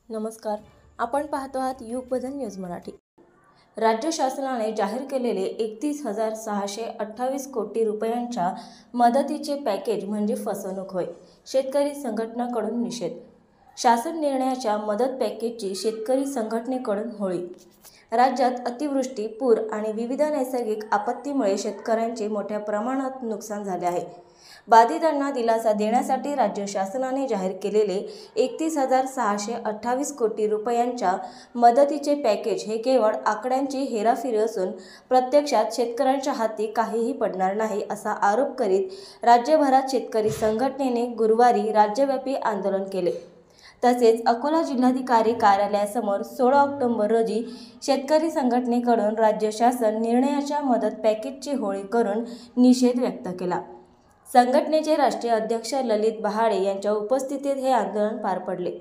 नमस्कार, आपण पाहतो आहात युग बदल न्यूज मराठी। राज्य शासनाने जाहीर केलेले 31,628 कोटी रुपयांच्या मदतीचे पॅकेज म्हणजे फसवणूक होय, शेतकरी संघटनांकडून निषेध। शासन निर्णयाच्या मदत पॅकेजची शेतकरी संघटनेकडून होळी। राज्यात अतिवृष्टी, पूर आणि विविध नैसर्गिक आपत्तीमुळे शेतकऱ्यांचे मोठ्या प्रमाणात नुकसान झाले आहे। बाधितांना दिलासा देण्यासाठी राज्य शासनाने जाहीर केलेले 31,628 कोटी रुपयांच्या मदतीचे पॅकेज हे केवळ आकड्यांची हेराफेरी असून प्रत्यक्षात शेतकऱ्यांच्या हाती काहीही पडणार नाही असा आरोप करीत राज्यभरात शेतकरी संघटनेने गुरुवारी राज्यव्यापी आंदोलन केले। तसेच अकोला जिल्हाधिकारी कार्यालयासमोर 16 ऑक्टोबर रोजी शेतकरी संघटनेकडून राज्य शासन निर्णयाच्या मदत पॅकेजची होळी करून निषेध व्यक्त केला। संघटनेचे राष्ट्रीय अध्यक्ष ललित बहाडे यांच्या उपस्थितीत हे आंदोलन पार पडले।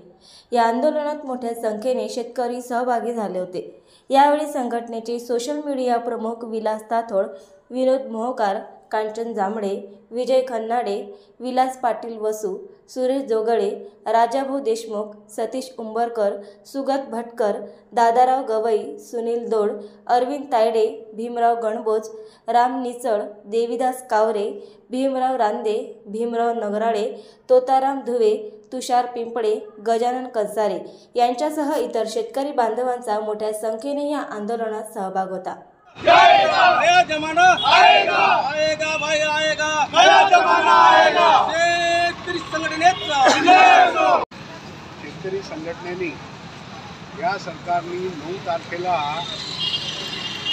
या आंदोलनात मोठ्या संख्येने शेतकरी सहभागी झाले होते। यावेळी संघटनेचे सोशल मीडिया प्रमुख विलास ताथोड, विनोद मोहकार, कांचन जांभळे, विजय खन्नाडे, विलास पाटील वसू, सुरेश जोगळे, राजाभाऊ देशमुख, सतीश उंबरकर, सुगत भटकर, दादाराव गवई, सुनील दोड, अरविंद तायडे, भीमराव गणबोज, राम निचळ, देवीदास कावरे, भीमराव रांदे, भीमराव नगराळे, तोताराम धुवे, तुषार पिंपळे, गजानन कंसारे यांच्यासह इतर शेतकरी बांधवांचा मोठ्या संख्येने या आंदोलनात सहभाग होता। नया जमाना आएगा, आएगा भाई आएगा, नया जमाना आएगा। शेतकरी संघटनेने या सरकारने 9 तारखेला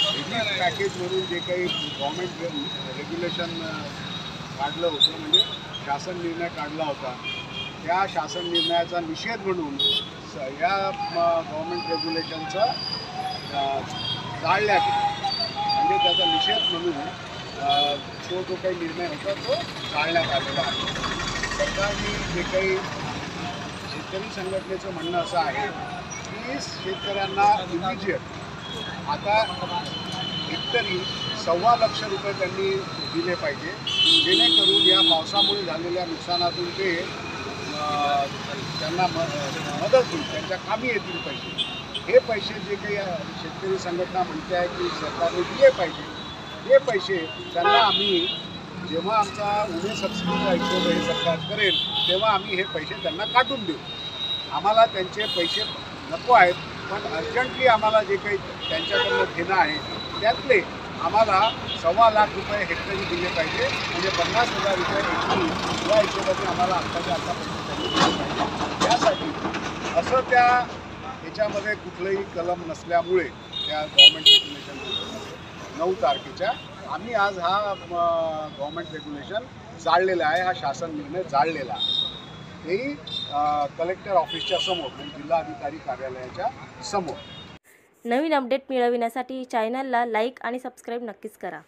रिलीफ पॅकेजवरून जे काही गव्हर्नमेंट रेग्युलेशन काढलं होतं, म्हणजे शासन निर्णय काढला होता, त्या शासन निर्णयाचा निषेध म्हणून या गव्हर्नमेंट रेग्युलेशनचा जाळण्यात, म्हणजे त्याचा निषेध म्हणून तो जो काही निर्णय होता तो टाळण्यात आलेला आहे। सरकारने जे काही शेतकरी संघटनेचं म्हणणं असं आहे की शेतकऱ्यांना इमिजिएट आता हेक्टरी 1.25 लाख रुपये त्यांनी दिले पाहिजे, जेणेकरून या पावसामुळे झालेल्या नुकसानातून ते त्यांना मदत होईल, त्यांच्या कामी येतील पैसे। हे पैसे जे काही शेतकरी संघटना म्हणते आहे की सरकारने दिले पाहिजे, हे पैसे त्यांना आम्ही जेव्हा आमचा उणे सबसिडीचा हिशोब हे सरकार करेल तेव्हा आम्ही हे पैसे त्यांना काटून देऊ। आम्हाला त्यांचे पैसे नको आहेत, पण अर्जंटली आम्हाला जे काही त्यांच्याकडून घेणं आहे त्यातले आम्हाला 1.25 लाख रुपये हेक्टरी दिले पाहिजे, म्हणजे 50,000 रुपये हेक्टरी या हिशोबाने आम्हाला आत्ताच्या आता पैसे त्यांनी दिले पाहिजे। यासाठी असं त्या याच्यामध्ये कुठलंही कलम नसल्यामुळे त्या गव्हर्नमेंट रेग्युलेशन 9 तारखेच्या आम्ही आज हा गव्हर्नमेंट रेग्युलेशन जाळलेला आहे, हा शासन निर्णय जाळलेला आहे। हेही कलेक्टर ऑफिसच्या समोर, म्हणजे जिल्हाधिकारी कार्यालयाच्या समोर। नवीन अपडेट मिळविण्यासाठी चॅनलला लाईक आणि सबस्क्राईब नक्कीच करा।